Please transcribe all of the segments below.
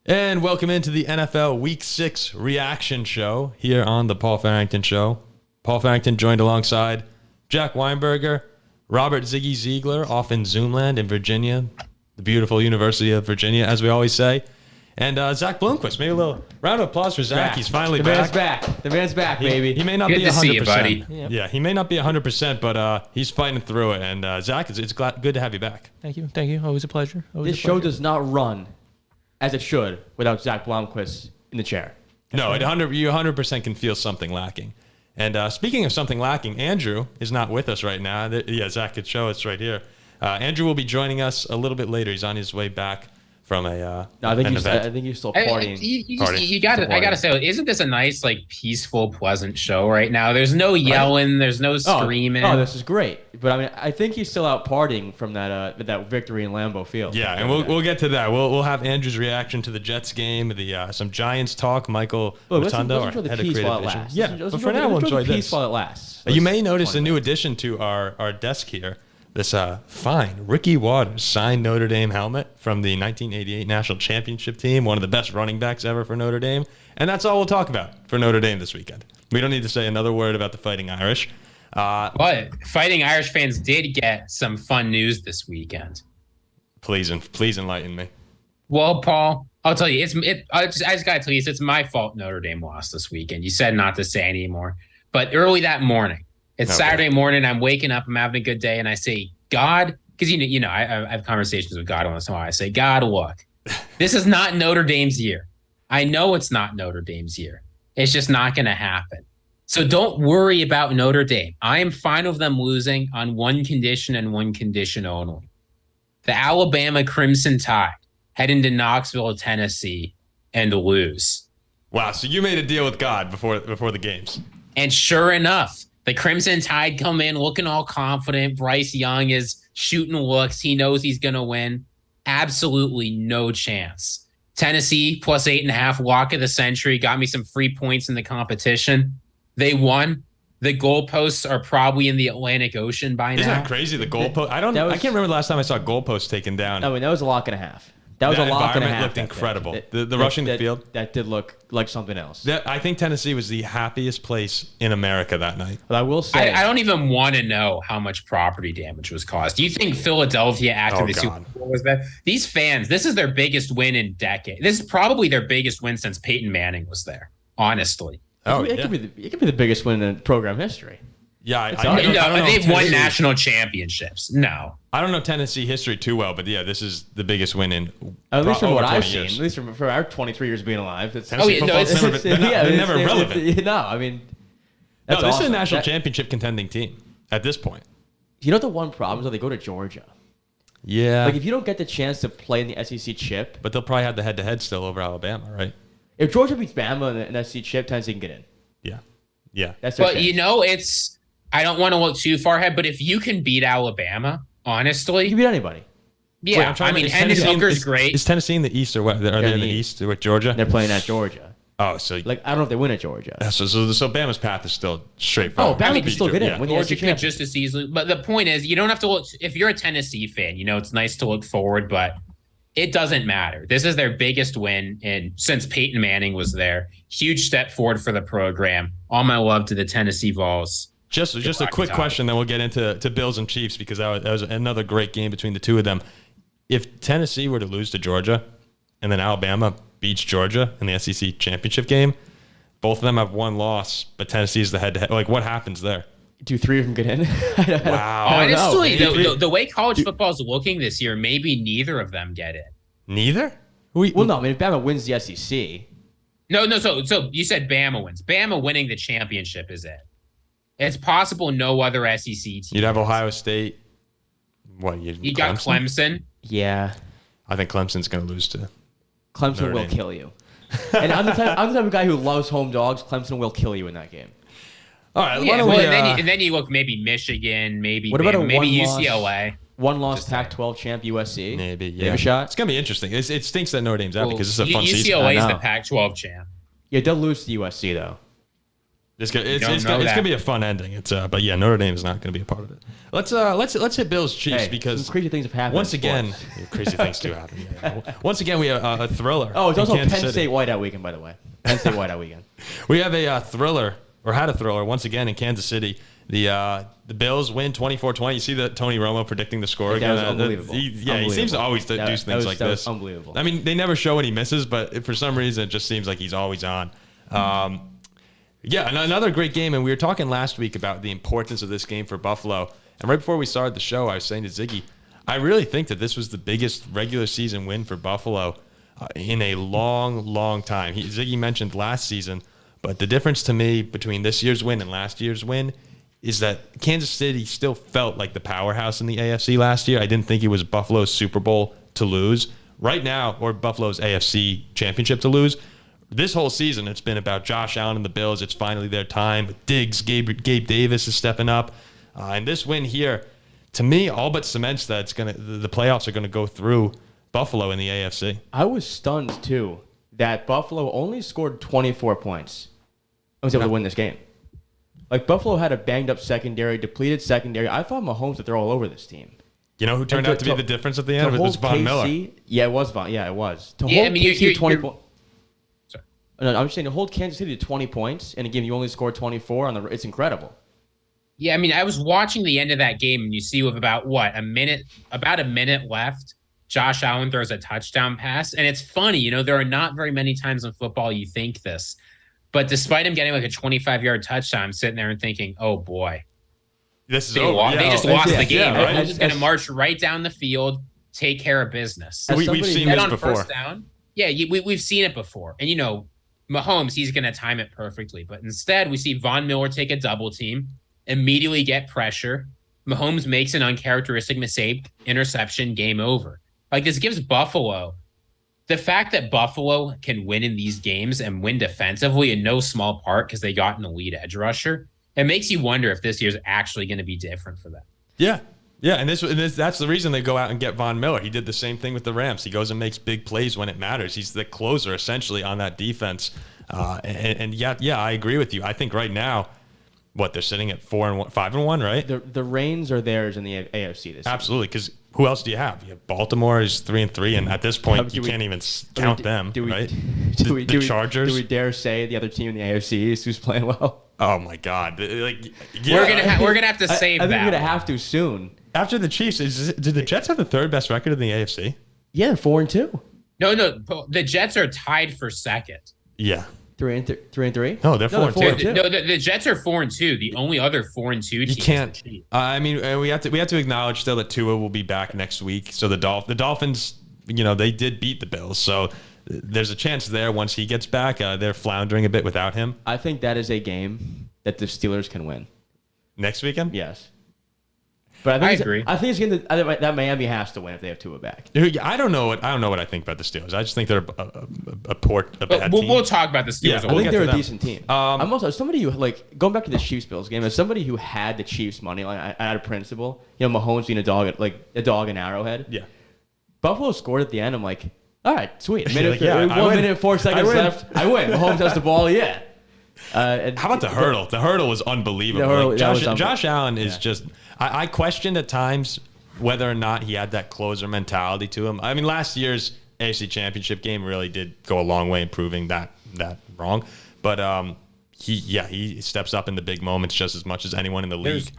And welcome into the NFL Week 6 reaction show here on the Paul Farrington Show. Paul Farrington joined alongside Jack Weinberger, Robert Ziggy Ziegler off in Zoomland in Virginia, the beautiful University of Virginia, as we always say. And Zach Blomquist. Maybe a little round of applause for Zach. He's finally back. The man's back, baby. He may not Good be to 100%. see you, buddy. Yeah, he may not be 100%, but he's fighting through it. And Zach, it's good to have you back. Thank you. Always a pleasure. This show does not run as it should without Zach Blomquist in the chair. No, you 100% can feel something lacking. And speaking of something lacking, Andrew is not with us right now. Yeah, Zach could show us right here. Andrew will be joining us a little bit later. He's on his way back from an event. I think he's still partying. I gotta say, isn't this a nice, peaceful, pleasant show right now? There's no yelling, there's no screaming. Oh, this is great. But I mean, I think he's still out partying from that victory in Lambeau Field. Yeah, and we'll get to that. We'll have Andrew's reaction to the Jets game, some Giants talk. Michael Rotundo, our head of creative vision. Yeah, but for now, we'll enjoy this. While it lasts. You may notice a new addition to our desk here. This fine Ricky Waters signed Notre Dame helmet from the 1988 National Championship team, one of the best running backs ever for Notre Dame. And that's all we'll talk about for Notre Dame this weekend. We don't need to say another word about the Fighting Irish. But Fighting Irish fans did get some fun news this weekend. Please enlighten me. Well, Paul, I'll tell you, I just got to tell you, it's my fault Notre Dame lost this weekend. You said not to say anymore. But early that morning, it's Saturday morning. I'm waking up. I'm having a good day, and I say, God, because I have conversations with God once in a while. I say, God, look, this is not Notre Dame's year. I know it's not Notre Dame's year. It's just not going to happen. So don't worry about Notre Dame. I am fine with them losing on one condition and one condition only. The Alabama Crimson Tide head into Knoxville, Tennessee, and lose. Wow! So you made a deal with God before the games. And sure enough, the Crimson Tide come in looking all confident. Bryce Young is shooting looks. He knows he's going to win. Absolutely no chance. Tennessee plus 8.5 lock of the century. Got me some free points in the competition. They won. The goalposts are probably in the Atlantic Ocean by now. Isn't that crazy? The goalpost. I can't remember the last time I saw goalposts taken down. I mean, that was a lock and a half. That was a lock and a half. Looked incredible. The rushing the field. That did look like something else. I think Tennessee was the happiest place in America that night. But I will say, I don't even want to know how much property damage was caused. Do you think Philadelphia after the Super Bowl was bad? These fans, this is their biggest win in decades. This is probably their biggest win since Peyton Manning was there. Honestly. It could be the biggest win in program history. Yeah, I don't know. They've won national championships. No. I don't know Tennessee history too well, but yeah, this is the biggest win in at least from what I've seen. At least from our 23 years being alive. They're never relevant. No, I mean, this is a national championship contending team at this point. You know what the one problem is? Though? They go to Georgia. Yeah. If you don't get the chance to play in the SEC chip. But they'll probably have the head-to-head still over Alabama, right? If Georgia beats Bama in the SEC chip, Tennessee can get in. Yeah. That's it's... I don't want to look too far ahead, but if you can beat Alabama, honestly... You can beat anybody. Yeah, Hendon Hooker's great. Is Tennessee in the East or what? Are they in the East with Georgia? They're playing at Georgia. Oh, so... I don't know if they win at Georgia. So Bama's path is still straightforward. Oh, Bama can still get in. Yeah. Georgia could just as easily... But the point is, you don't have to look... If you're a Tennessee fan, it's nice to look forward, but it doesn't matter. This is their biggest win since Peyton Manning was there. Huge step forward for the program. All my love to the Tennessee Vols. Just a quick question, then we'll get into Bills and Chiefs because that was another great game between the two of them. If Tennessee were to lose to Georgia and then Alabama beats Georgia in the SEC championship game, both of them have one loss, but Tennessee's the head-to-head. What happens there? Do 3 of them get in? Wow. Honestly, the way college football is looking this year, maybe neither of them get in. Neither? No. I mean, if Bama wins the SEC. No. So you said Bama wins. Bama winning the championship is it. It's possible no other SEC team. You'd have Ohio State. What? You got Clemson. Yeah. I think Clemson's going to lose to Clemson will kill you. And I'm the type of guy who loves home dogs. Clemson will kill you in that game. All right. And then you look maybe Michigan, maybe UCLA. One-loss Pac-12 champ USC. Maybe, yeah. Maybe a shot. It's going to be interesting. It stinks that Notre Dame's out because it's a fun season. UCLA is the Pac-12 champ. Yeah, they'll lose to USC, though. It's gonna be a fun ending. But yeah, Notre Dame is not gonna be a part of it. Let's hit Bills Chiefs because some crazy things have happened. Once again, crazy things do happen. Yeah. Once again, we have a thriller. Oh, it's also Penn State whiteout weekend, by the way. Penn State whiteout weekend. We have a thriller, or had a thriller once again in Kansas City. The Bills win 24-20. You see that Tony Romo predicting the score again. That was unbelievable. He seems to always do things like this. That was unbelievable. I mean, they never show when he misses, but for some reason, it just seems like he's always on. Yeah, another great game, and we were talking last week about the importance of this game for Buffalo. And right before we started the show, I was saying to Ziggy, I really think that this was the biggest regular season win for Buffalo in a long, long time. Ziggy mentioned last season, but the difference to me between this year's win and last year's win is that Kansas City still felt like the powerhouse in the AFC last year. I didn't think it was Buffalo's Super Bowl to lose. Right now, or Buffalo's AFC championship to lose. This whole season, it's been about Josh Allen and the Bills. It's finally their time. Diggs, Gabe Davis is stepping up. And this win here, to me, all but cements that the playoffs are going to go through Buffalo in the AFC. I was stunned, too, that Buffalo only scored 24 points. I was able to win this game. Like, Buffalo had a banged-up secondary, depleted secondary. I thought Mahomes would throw all over this team. You know who turned out to be the difference at the end? It was Von Miller. Yeah, it was Von. Yeah, it was. To hold KC to 20 points. No, I'm just saying to hold Kansas City to 20 points in a game you only scored 24 it's incredible. Yeah, I mean, I was watching the end of that game, and you see with about a minute left, Josh Allen throws a touchdown pass, and it's funny, there are not very many times in football you think this, but despite him getting like a 25-yard touchdown, I'm sitting there and thinking, oh boy, this is they just lost the game. Yeah, right? They're just going to march right down the field, take care of business. We've seen this before. First down, we've seen it before, and Mahomes, he's going to time it perfectly. But instead, we see Von Miller take a double team, immediately get pressure. Mahomes makes an uncharacteristic mistake, interception, game over. Like, this gives Buffalo the fact that Buffalo can win in these games and win defensively in no small part because they got an elite edge rusher. It makes you wonder if this year's actually going to be different for them. Yeah. Yeah, and that's the reason they go out and get Von Miller. He did the same thing with the Rams. He goes and makes big plays when it matters. He's the closer, essentially, on that defense. And I agree with you. I think right now, they're sitting at 5-1, right? The reins are theirs in the AFC this Absolutely, because who else do you have? You have Baltimore is 3-3, and at this point, you can't even count them, right? The Chargers. Do we dare say the other team in the AFC East who's playing well? Oh my God! We're gonna have to save that. I think we're gonna have to soon. After the Chiefs, do the Jets have the third best record in the AFC? Yeah, 4-2. No, the Jets are tied for second. Yeah. 3-3? No, they're 4-2. No, the Jets are 4-2. The only other 4-2 team. You can't. I mean, we have to acknowledge still that Tua will be back next week. So the Dolphins, they did beat the Bills. So there's a chance there once he gets back. They're floundering a bit without him. I think that is a game that the Steelers can win next weekekend. Yes. But I agree. I think it's that Miami has to win if they have Tua back. I don't know what I think about the Steelers. I just think they're a bad team. We'll talk about the Steelers. Yeah, I think they're a decent team. I'm also somebody who going back to the Chiefs Bills game. As somebody who had the Chiefs money line out of principle, Mahomes being a dog in Arrowhead. Yeah. Buffalo scored at the end. I'm like, all right, sweet. 1 minute and 4 seconds left. I win. Mahomes has the ball. Yeah. How about the hurdle? The hurdle was unbelievable. Josh Allen is just. I questioned at times whether or not he had that closer mentality to him. I mean, last year's AFC Championship game really did go a long way in proving that wrong. But he steps up in the big moments just as much as anyone in the league.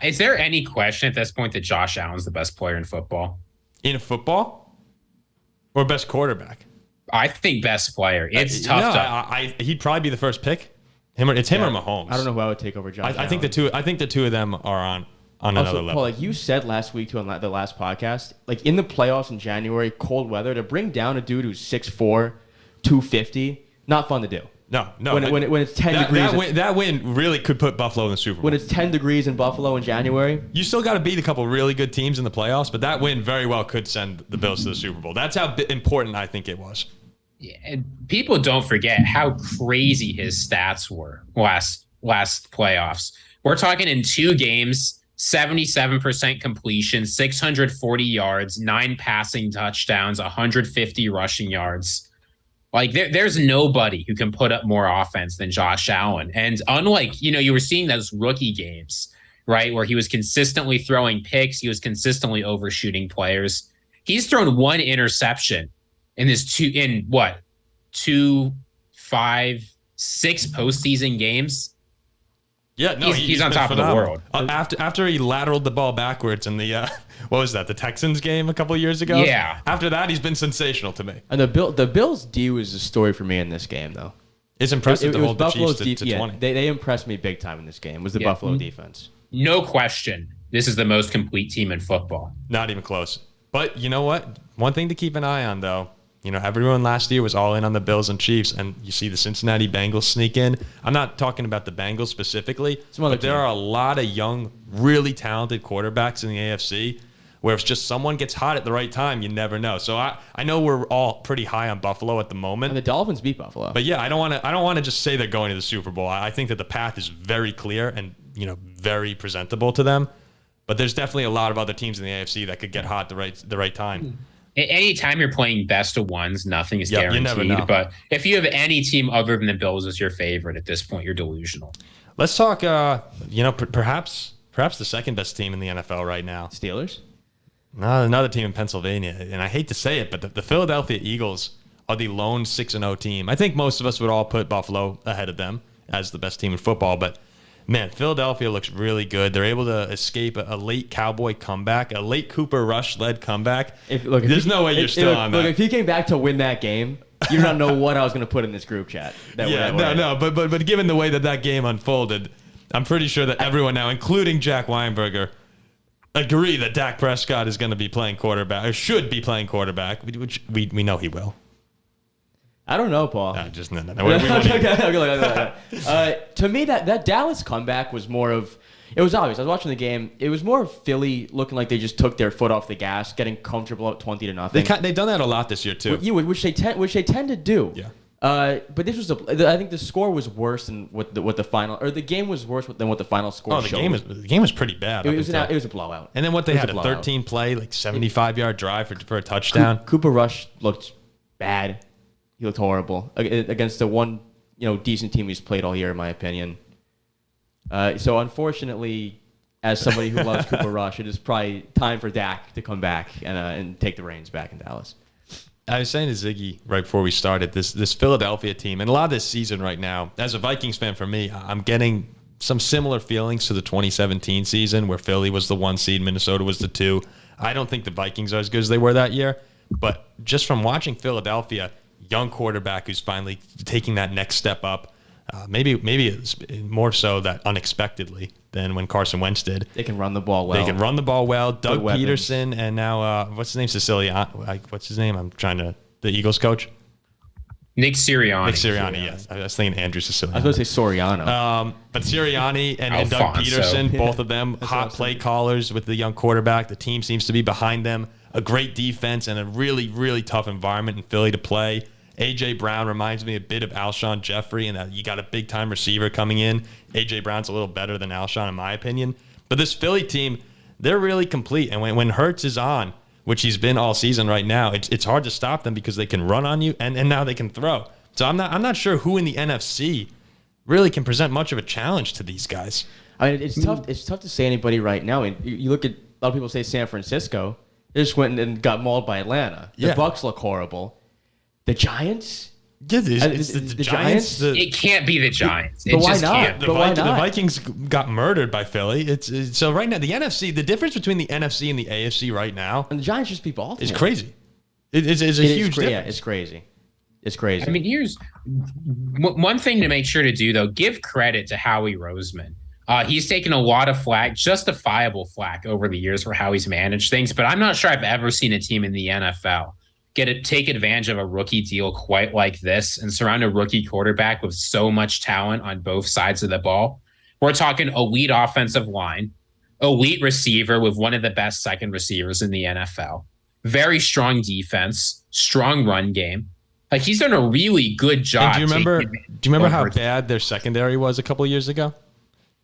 Is there any question at this point that Josh Allen's the best player in football? In football? Or best quarterback? I think best player. It's tough. He'd probably be the first pick. It's him or Mahomes. I don't know who I would take over Josh Allen. I think the two of them are on another level. Paul, like you said last week too on the last podcast, like in the playoffs in January, cold weather, to bring down a dude who's 6'4", 250, not fun to do. No. When it's 10 degrees. That win really could put Buffalo in the Super Bowl. When it's 10 degrees in Buffalo in January. You still got to beat a couple really good teams in the playoffs, but that win very well could send the Bills to the Super Bowl. That's how important I think it was. Yeah, and people don't forget how crazy his stats were last playoffs. We're talking in 2 games, 77% completion, 640 yards, 9 passing touchdowns, 150 rushing yards. Like there's nobody who can put up more offense than Josh Allen. And unlike, you were seeing those rookie games, right, where he was consistently throwing picks, he was consistently overshooting players. He's thrown one interception in two, 5, 6 postseason games. Yeah, no, he's on top phenomenal. of the world. After he lateraled the ball backwards in the what was that? The Texans game a couple of years ago. Yeah. After that, he's been sensational to me. And the Bills' D was the story for me in this game, though. It's impressive to hold the Chiefs to 20. Yeah, they impressed me big time in this game. Was the Buffalo defense? No question. This is the most complete team in football. Not even close. But you know what? One thing to keep an eye on, though. Everyone last year was all in on the Bills and Chiefs, and you see the Cincinnati Bengals sneak in. I'm not talking about the Bengals specifically, but there are a lot of young, really talented quarterbacks in the AFC where if just someone gets hot at the right time, you never know. So I know we're all pretty high on Buffalo at the moment. And the Dolphins beat Buffalo. But yeah, I don't want to just say they're going to the Super Bowl. I think that the path is very clear and very presentable to them. But there's definitely a lot of other teams in the AFC that could get hot at the right time. Anytime you're playing best of ones, nothing is guaranteed. You never know. But if you have any team other than the Bills as your favorite at this point, you're delusional. Let's talk. Perhaps the second best team in the NFL right now. Steelers. No, another team in Pennsylvania, and I hate to say it, but the Philadelphia Eagles are the lone 6-0 team. I think most of us would all put Buffalo ahead of them as the best team in football, but. Man, Philadelphia looks really good. They're able to escape a late Cowboy comeback, a late Cooper Rush-led comeback. There's no way you're still on that. Look, if he came back to win that game, you don't know what I was going to put in this group chat. But given the way that game unfolded, I'm pretty sure that everyone now, including Jack Weinberger, agree that Dak Prescott is going to be playing quarterback, or should be playing quarterback, which we know he will. I don't know, Paul. No. To me, that Dallas comeback was more of. It was obvious. I was watching the game. It was more of Philly looking like they just took their foot off the gas, getting comfortable at 20-0. They've done that a lot this year too. Which they tend to do. Yeah. But this was I think the score was worse than what the final, or the game was worse than what the final score showed. The game was pretty bad. It was a blowout. And then what they had, a 13-play, 75-yard drive for a touchdown. Cooper Rush looked bad. He looked horrible against the one decent team he's played all year, in my opinion. So unfortunately, as somebody who loves Cooper Rush, it is probably time for Dak to come back and take the reins back in Dallas. I was saying to Ziggy right before we started, this Philadelphia team, and a lot of this season right now, as a Vikings fan for me, I'm getting some similar feelings to the 2017 season where Philly was the 1 seed, Minnesota was the 2. I don't think the Vikings are as good as they were that year, but just from watching Philadelphia, young quarterback who's finally taking that next step up. Maybe it's more so that unexpectedly than when Carson Wentz did. They can run the ball well. They can run the ball well. Doug Peterson and now what's his name? Siciliano. What's his name? The Eagles coach. Nick Sirianni. Yes. I was thinking Andrew Siciliano. I was going to say Soriano. But Sirianni and Doug Peterson, both of them hot play callers with the young quarterback. The team seems to be behind them. A great defense and a really, really tough environment in Philly to play. A.J. Brown reminds me a bit of Alshon Jeffrey, and that you got a big-time receiver coming in. A.J. Brown's a little better than Alshon, in my opinion. But this Philly team, they're really complete. And when Hurts is on, which he's been all season right now, it's hard to stop them because they can run on you, and now they can throw. So I'm not sure who in the NFC really can present much of a challenge to these guys. I mean, it's tough. It's tough to say anybody right now. I mean, you look at a lot of people say San Francisco. They just went and got mauled by Atlanta. The Bucs look horrible. The Giants? Yeah, it's the Giants. It can't be the Giants. But why not? The Vikings got murdered by Philly. So right now, the NFC, the difference between the NFC and the AFC right now, and the Giants just beat Baltimore, is crazy. It's a huge difference. Yeah, it's crazy. It's crazy. I mean, here's one thing to make sure to do, though. Give credit to Howie Roseman. He's taken a lot of flack, justifiable flack, over the years for how he's managed things. But I'm not sure I've ever seen a team in the NFL take advantage of a rookie deal quite like this and surround a rookie quarterback with so much talent on both sides of the ball. We're talking elite offensive line, elite receiver with one of the best second receivers in the NFL, very strong defense, strong run game. Like, he's done a really good job. And do you remember how bad their secondary was a couple of years ago?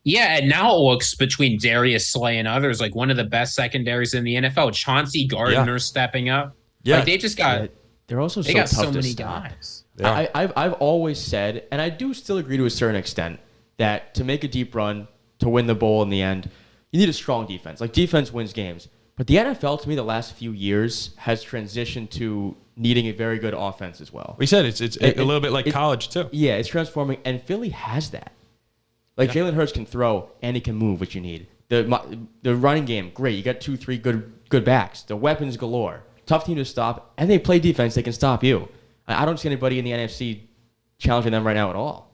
Yeah, and now it looks, between Darius Slay and others, like one of the best secondaries in the NFL. Chauncey Gardner stepping up. Yeah, like, they just got. They're also so tough to stop. Guys. Yeah. I've always said, and I do still agree to a certain extent, that to make a deep run, to win the bowl in the end, you need a strong defense. Like, defense wins games. But the NFL, to me, the last few years has transitioned to needing a very good offense as well. We said it's a little bit like college, too. Yeah, it's transforming, and Philly has that. Like, Jalen Hurts can throw, and he can move, which you need. The running game, great. You got 2-3 good backs. The weapons galore. Tough team to stop, and they play defense. They can stop you. I don't see anybody in the NFC challenging them right now at all.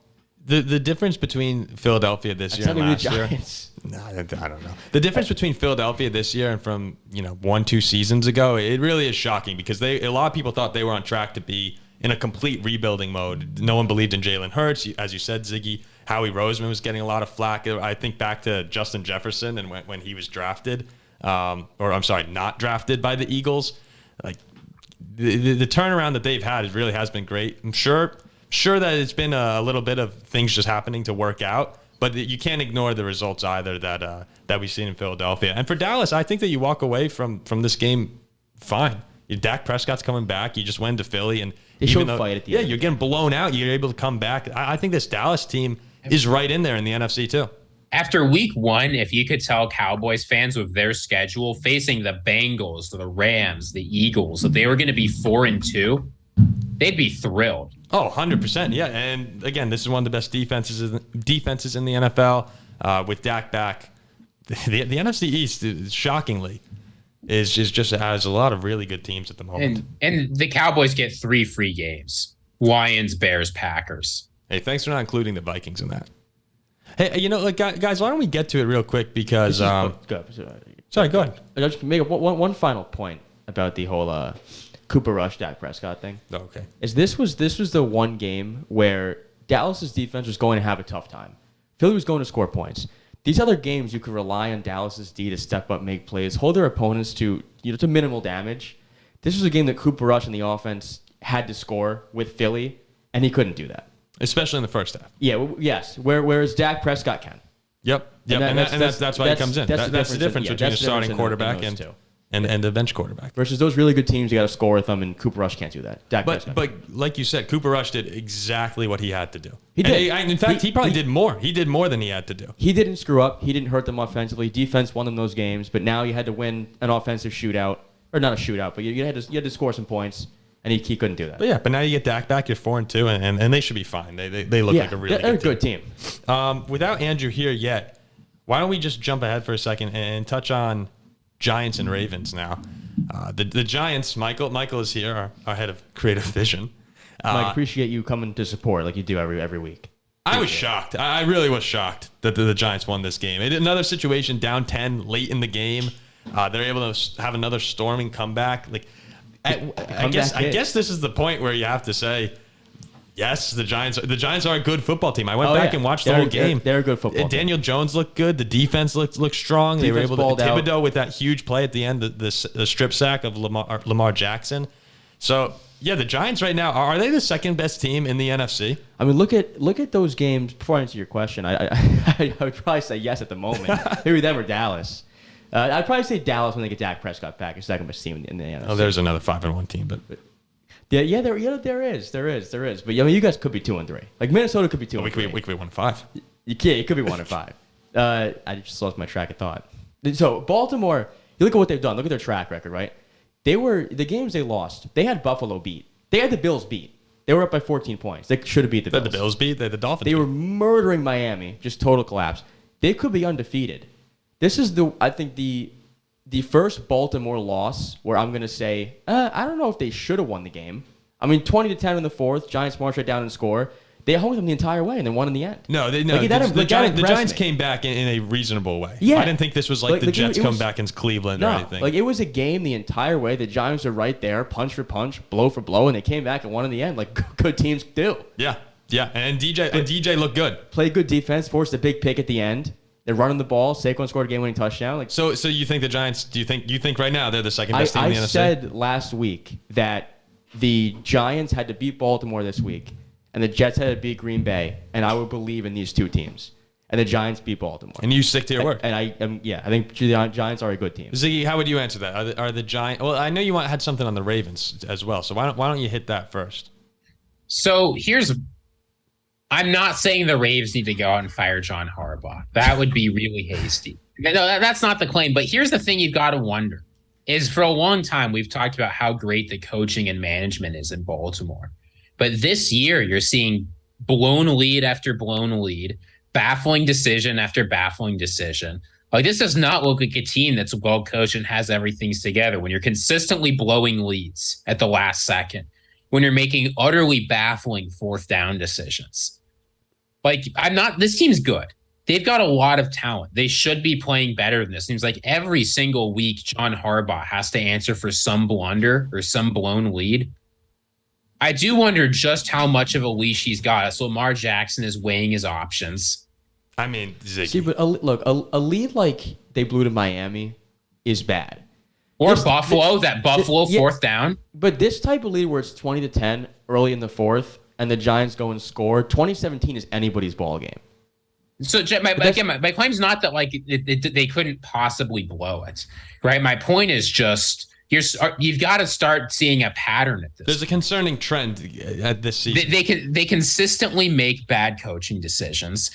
The difference between Philadelphia this year and last year. No, I don't know. The difference between Philadelphia this year and from 1-2 seasons ago, it really is shocking because a lot of people thought they were on track to be in a complete rebuilding mode. No one believed in Jalen Hurts, as you said, Ziggy. Howie Roseman was getting a lot of flack. I think back to Justin Jefferson and when he was drafted, not drafted by the Eagles. Like the turnaround that they've had really has been great. I'm sure that it's been a little bit of things just happening to work out, but you can't ignore the results either that we've seen in Philadelphia. And for Dallas, I think that you walk away from this game fine. Dak Prescott's coming back. You just went to Philly, and they showed fight at the end. Yeah, you're getting blown out. You're able to come back. I think this Dallas team is right in there in the NFC too. After week 1, if you could tell Cowboys fans with their schedule facing the Bengals, the Rams, the Eagles, that they were going to be 4-2, they'd be thrilled. Oh, 100%. Yeah. And again, this is one of the best defenses in the NFL with Dak back. The NFC East, shockingly, just has a lot of really good teams at the moment. And the Cowboys get 3 free games. Lions, Bears, Packers. Hey, thanks for not including the Vikings in that. Hey, guys, why don't we get to it real quick because sorry, go ahead. I'll just make one final point about the whole Cooper Rush, Dak Prescott thing. Oh, okay. This was the one game where Dallas's defense was going to have a tough time. Philly was going to score points. These other games, you could rely on Dallas's D to step up, make plays, hold their opponents to minimal damage. This was a game that Cooper Rush and the offense had to score with Philly, and he couldn't do that. Especially in the first half. Yeah, yes. Whereas Dak Prescott can. Yep. And that's why he comes in. That's the difference between a starting quarterback and a bench quarterback. Versus those really good teams, you got to score with them, and Cooper Rush can't do that. But like you said, Cooper Rush did exactly what he had to do. He did. In fact, he probably did more. He did more than he had to do. He didn't screw up. He didn't hurt them offensively. Defense won them those games, but now you had to win an offensive shootout. Or not a shootout, but you had to score some points. And he couldn't do that. But now you get Dak back. You're 4-2, and they should be fine. They look like a really good team. Without Andrew here yet, why don't we just jump ahead for a second and touch on Giants and Ravens now? The Giants, Michael is here, our head of creative vision. Mike, appreciate you coming to support like you do every week. I was shocked. I really was shocked that the Giants won this game. Another situation down 10 late in the game. They're able to have another storming comeback. I guess this is the point where you have to say, yes, the Giants are a good football team. I went back and watched the whole game. They're a good football team. Daniel Jones looked good. The defense looked strong. They were able to Thibodeau with that huge play at the end, the strip sack of Lamar Jackson. So yeah, the Giants right now, are they the second best team in the NFC? I mean, look at those games. Before I answer your question, I would probably say yes at the moment. Maybe them or Dallas. I'd probably say Dallas when they get Dak Prescott back, is second best team in the NFC. Oh, there's another 5-1 team, but there is. But I mean, you guys could be 2-3. Like Minnesota could be 2-3. We could be 1-5. You can't. It could be 1-5. I just lost my track of thought. So Baltimore, you look at what they've done. Look at their track record, right? The games they lost. They had Buffalo beat. They had the Bills beat. They were up by 14 points. They should have beat the Bills. The Bills beat. They had the Dolphins. They were murdering Miami. Just total collapse. They could be undefeated. This is I think the first Baltimore loss where I'm going to say, I don't know if they should have won the game. I mean, 20-10 in the fourth, Giants march right down and score. They hung them the entire way and then won in the end. The Giants came back in a reasonable way. Yeah. I didn't think this was like the Jets come back in Cleveland or anything. It was a game the entire way. The Giants are right there, punch for punch, blow for blow, and they came back and won in the end like good teams do. Yeah. And DJ looked good. Played good defense, forced a big pick at the end. They're running the ball. Saquon scored a game-winning touchdown. So you think the Giants? Do you think right now they're the second best team in the NFC? I said last week that the Giants had to beat Baltimore this week, and the Jets had to beat Green Bay, and I would believe in these two teams. And the Giants beat Baltimore. And you stick to your word. And I think the Giants are a good team. Ziggy, how would you answer that? Are the Giants? Well, I know you had something on the Ravens as well. So why don't you hit that first? So I'm not saying the Ravens need to go out and fire John Harbaugh. That would be really hasty. No, that's not the claim. But here's the thing you've got to wonder is for a long time, we've talked about how great the coaching and management is in Baltimore. But this year, you're seeing blown lead after blown lead, baffling decision after baffling decision. Like, this does not look like a team that's well coached and has everything together when you're consistently blowing leads at the last second, when you're making utterly baffling fourth down decisions. Like, this team's good. They've got a lot of talent. They should be playing better than this. Seems like every single week, John Harbaugh has to answer for some blunder or some blown lead. I do wonder just how much of a leash he's got. So Lamar Jackson is weighing his options. I mean, Ziggy. See, but look, a lead like they blew to Miami is bad. Or Buffalo, fourth down. But this type of lead where it's 20-10 early in the fourth and the Giants go and score, 2017 is anybody's ball game. So my claim's not that like they couldn't possibly blow it, right? My point is just you've got to start seeing a pattern at this. There's a concerning trend at this season. They consistently make bad coaching decisions.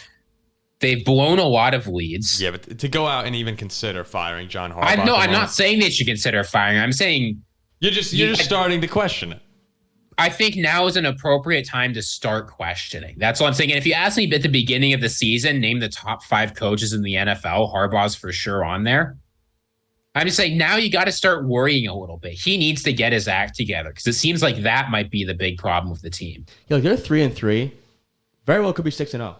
They've blown a lot of leads. Yeah, but to go out and even consider firing John Harbaugh. I'm not saying they should consider firing. I'm saying you're just starting to question it. I think now is an appropriate time to start questioning. That's what I'm saying. And if you ask me at the beginning of the season, name the top 5 coaches in the NFL, Harbaugh's for sure on there. I'm just saying now you got to start worrying a little bit. He needs to get his act together because it seems like that might be the big problem with the team. Yeah, they're 3-3. Very well could be 6-0.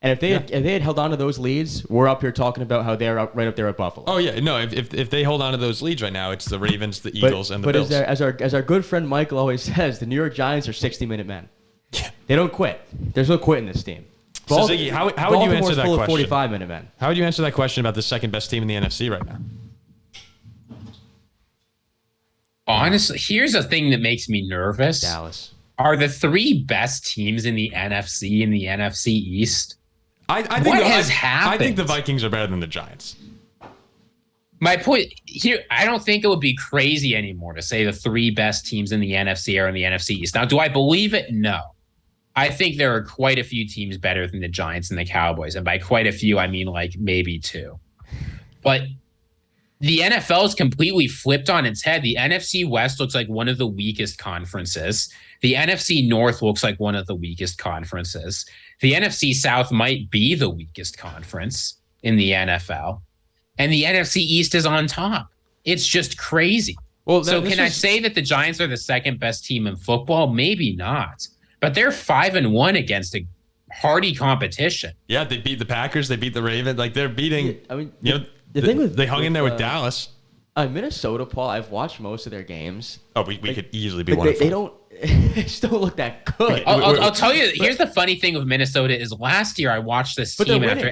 And if they had held on to those leads, we're up here talking about how they're right up there at Buffalo. Oh yeah, no. If they hold on to those leads right now, it's the Ravens, the Eagles, and the Bills. But as our good friend Michael always says, the New York Giants are 60-minute men. Yeah. They don't quit. There's no quit in this team. So Ziggy, how would you answer that full question? Of 45-minute men. How would you answer that question about the second best team in the NFC right now? Honestly, here's a thing that makes me nervous. Dallas. Are the 3 best teams in the NFC East? I think what has happened? I think the Vikings are better than the Giants. My point here, I don't think it would be crazy anymore to say the 3 best teams in the NFC are in the NFC East. Now, do I believe it? No. I think there are quite a few teams better than the Giants and the Cowboys. And by quite a few, I mean like maybe 2. But the NFL is completely flipped on its head. The NFC West looks like one of the weakest conferences. The NFC North looks like one of the weakest conferences. The NFC South might be the weakest conference in the NFL. And the NFC East is on top. It's just crazy. Well, so can I say that the Giants are the second best team in football? Maybe not. But they're 5-1 against a hardy competition. Yeah, they beat the Packers. They beat the Ravens. Like, they're beating... Yeah, I mean, the thing with... They hung in there with Dallas. Minnesota, Paul, I've watched most of their games. Oh, we could easily be 1-4. They don't... They just don't look that good. I'll tell you. Here's the funny thing with Minnesota is last year I watched this team after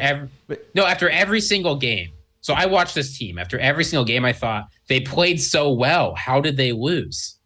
every single game. So I watched this team after every single game. I thought they played so well. How did they lose?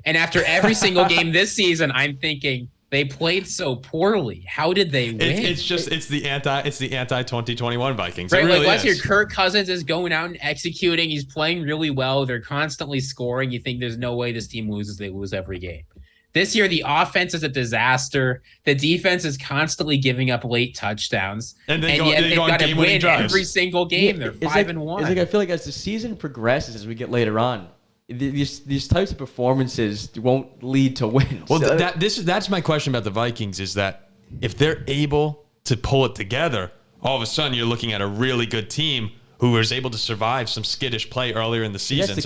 And after every single game this season, I'm thinking they played so poorly. How did they win? It's the anti 2021 Vikings. Right, really like last year, Kirk Cousins is going out and executing. He's playing really well. They're constantly scoring. You think there's no way this team loses. They lose every game. This year, the offense is a disaster. The defense is constantly giving up late touchdowns. And yet they've got to win every single game. They're 5-1. It's like I feel like as the season progresses, as we get later on, these types of performances won't lead to wins. Well, that's my question about the Vikings is that if they're able to pull it together, all of a sudden you're looking at a really good team who was able to survive some skittish play earlier in the season. That's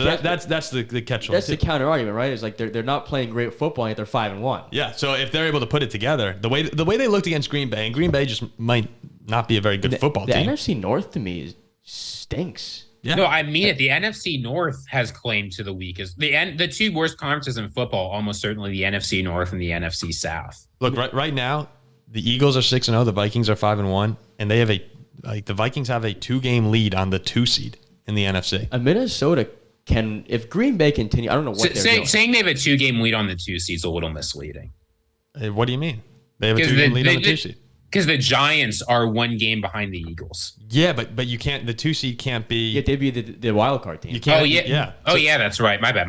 the catch. That's the counter argument, right? It's like they're not playing great football, yet they're 5-1. Yeah. So if they're able to put it together, the way they looked against Green Bay, and Green Bay just might not be a very good football team. The NFC North to me stinks. Yeah. No, I mean it. The NFC North has claim to the weakest. The 2 worst conferences in football, almost certainly the NFC North and the NFC South. Look, right now, the Eagles are 6-0, the Vikings are 5-1, and they have the Vikings have a 2-game lead on the 2 seed in the NFC. Minnesota can, if Green Bay continue, I don't know what they're doing. Saying they have a 2-game lead on the 2 seed is a little misleading. What do you mean? They have a 2-game lead on the 2 seed. Because the Giants are 1 game behind the Eagles. Yeah, but you can't. The 2 seed can't be. Yeah, they'd be the wild card team. You can't. Oh yeah, yeah. Oh yeah, that's right. My bad.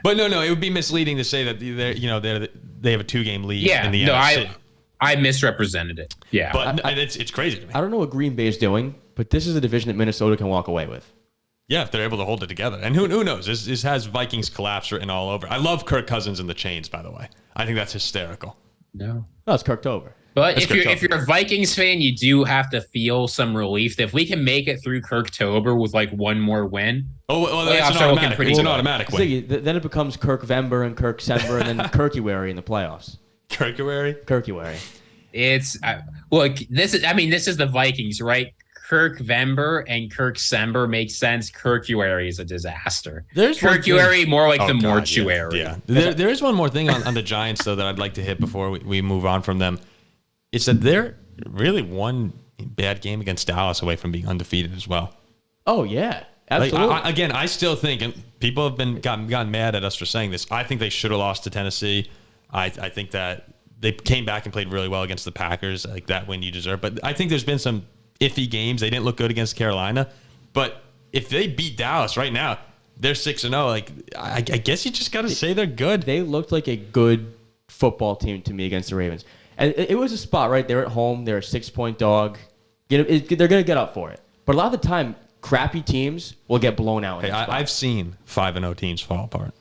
But no, it would be misleading to say that they have a 2-game lead. Yeah, in the no, NFC. I misrepresented it. Yeah, But it's crazy to me. I don't know what Green Bay is doing, but this is a division that Minnesota can walk away with. Yeah, if they're able to hold it together. And who knows? This has Vikings collapse written all over. I love Kirk Cousins and the chains, by the way. I think that's hysterical. no. No, it's Kirktober. But That's if you're a Vikings fan, you do have to feel some relief that if we can make it through Kirktober with like 1 more win. Oh, well, that's Playoffs an are looking automatic. pretty It's an good. automatic win. Ziggy, then it becomes Kirk Vember and Kirk Sember and then Kirkuary in the playoffs. Kirkuary? Kirkuary. It's look, this is the Vikings, right? Kirk Vember and Kirk Sember makes sense. Kirkuary is a disaster. There's one Kirkuary more like Oh, the God, mortuary. Yeah. There is one more thing on the Giants, though, that I'd like to hit before we move on from them. It's that they're really one bad game against Dallas away from being undefeated as well. Oh, yeah. Like, Absolutely. I still think, and people have been gotten mad at us for saying this, I think they should have lost to Tennessee. I think that they came back and played really well against the Packers. Like, that win you deserve. But I think there's been some iffy games. They didn't look good against Carolina. But if they beat Dallas right now, they're 6-0. Like, I guess you just got to say they're good. They looked like a good football team to me against the Ravens. And it was a spot, right? They're at home. They're a 6-point dog. They're going to get up for it. But a lot of the time, crappy teams will get blown out. Hey, I've seen 5-0 teams fall apart.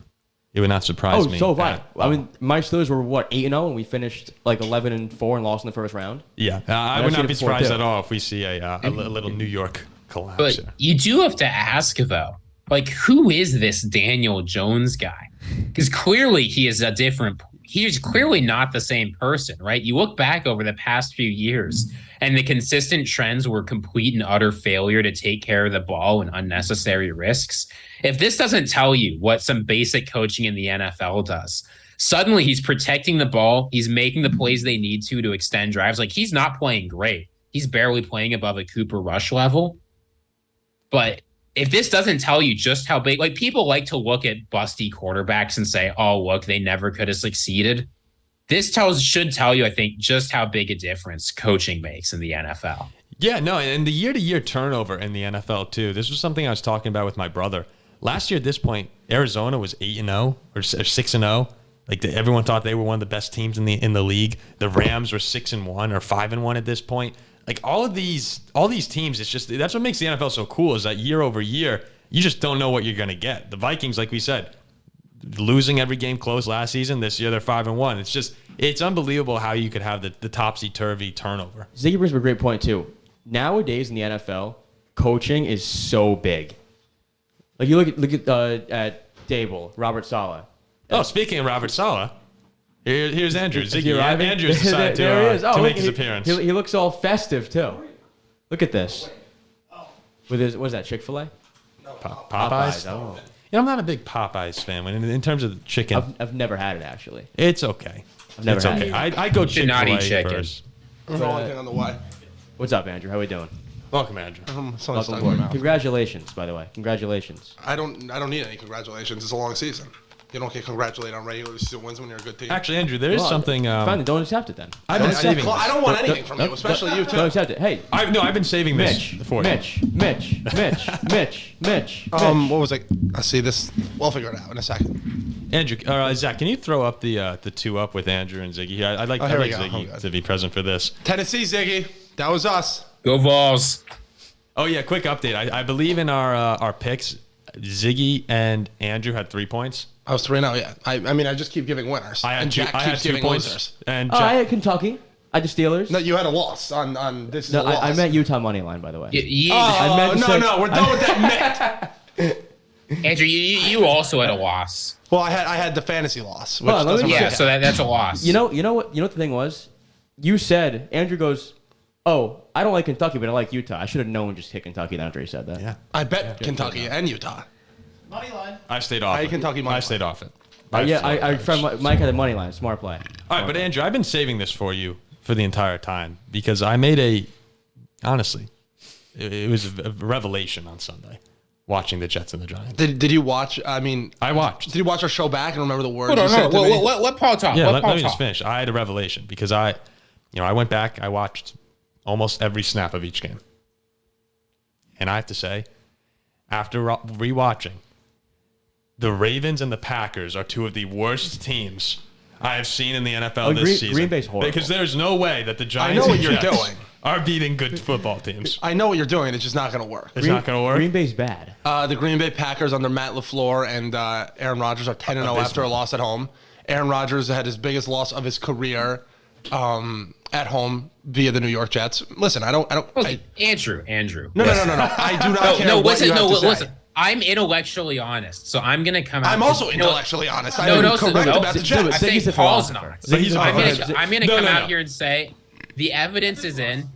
It would not surprise me. Oh, so have I. I mean, my Steelers were, 8-0, and we finished like 11-4 and lost in the first round? Yeah. I I've would seen not it be before, surprised too. at all if we see a little New York collapse. But here. you do have to ask, though, like, who is this Daniel Jones guy? Because clearly he's clearly not the same person, right? You look back over the past few years, and the consistent trends were complete and utter failure to take care of the ball and unnecessary risks. If this doesn't tell you what some basic coaching in the NFL does, suddenly he's protecting the ball. He's making the plays they need to extend drives. Like, he's not playing great. He's barely playing above a Cooper Rush level. But if this doesn't tell you just how big, like, people like to look at busty quarterbacks and say, oh, look, they never could have succeeded. This should tell you, I think, just how big a difference coaching makes in the NFL. Yeah, no, and the year-to-year turnover in the NFL, too. This was something I was talking about with my brother. Last year at this point, Arizona was 8-0 or 6-0. Like, everyone thought they were one of the best teams in the league. The Rams were 6-1 or 5-1 at this point. Like, all these teams, it's just, that's what makes the NFL so cool, is that year over year, you just don't know what you're going to get. The Vikings, like we said, losing every game close last season. This year they're 5-1. It's unbelievable how you could have the topsy-turvy turnover. Ziggy brings up a great point, too. Nowadays in the NFL, coaching is so big. Like, you look at Dable, Robert Saleh. Oh, speaking of Robert Saleh, here's Andrew. Is he Ziggy. arriving? Andrew's decided There he is. to Oh, make look, his appearance. He looks all festive, too. Look at this. With his, what is that, Chick-fil-A? Popeyes? Oh. Yeah, I'm not a big Popeyes fan. In terms of chicken, I've never had it, actually. it's okay. I've never It's had okay. it. I go should not eat Chick-fil-A chicken. first. I'm rolling on the way. What's up, Andrew? How we doing? Welcome, Andrew. It's only Welcome stuck in aboard. my mouth. Congratulations, by the way. Congratulations. I don't need any congratulations. It's a long season. You don't get congratulated on regular season wins when you're a good team. Actually, Andrew, there is Well, something. Fine, don't accept it then. I've been I saving. I don't want anything from you, especially you Don't too. accept it. Hey, I've been saving this Mitch, for you. Mitch. What was it? I see this. We'll figure it out in a second. Andrew, Zach, can you throw up the two up with Andrew and Ziggy here? I'd like here we go. Ziggy Oh, to be present for this. Tennessee, Ziggy. That was us. Go Vols. Oh yeah, quick update. I believe in our picks, Ziggy and Andrew had 3 points. I was 3-0, yeah. I mean, I just keep giving winners. I had and two, Jack I had keeps 2 giving points. losers. And Oh, I Jack, had Kentucky. I had the Steelers. No, you had a loss on this. Is No, a loss. I meant Utah money line, by the way. Oh, I meant to say- no, we're done with that myth. Andrew, you also had a loss. Well, I had the fantasy loss, which Hold on, let me doesn't just- Yeah, really so count. that's a loss. You know what the thing was? You said, Andrew goes, oh, I don't like Kentucky, but I like Utah. I should have known just hit Kentucky after he said that. yeah, I bet Kentucky and Utah. I stayed off. I had it. Kentucky money I stayed off it. I friend Mike had the money line. Smart play. All right, but Andrew, I've been saving this for you for the entire time because I made honestly, it was a revelation on Sunday watching the Jets and the Giants. Did you watch? I mean, I watched. did you watch our show back and remember the words Hold you on, said to me? let Paul talk. Yeah, let let Paul me just talk. finish. I had a revelation because I I went back, I watched almost every snap of each game. And I have to say, after rewatching, the Ravens and the Packers are two of the worst teams I have seen in the NFL this season. Green Bay's horrible. Because there's no way that the Giants I know what and you're Jets doing. are beating good football teams. I know what you're doing. It's just not going to work. It's not going to work. Green Bay's bad. The Green Bay Packers under Matt LaFleur and Aaron Rodgers are 10-0 after a loss at home. Aaron Rodgers had his biggest loss of his career at home via the New York Jets. Listen, Andrew. No. No. I do not care what you have to say. Listen. I'm intellectually honest, so I'm gonna come out. I'm also intellectually honest. No, I'm no, correct no, about the Jets. I think Paul's not. I'm gonna come out no. here and say the evidence is in.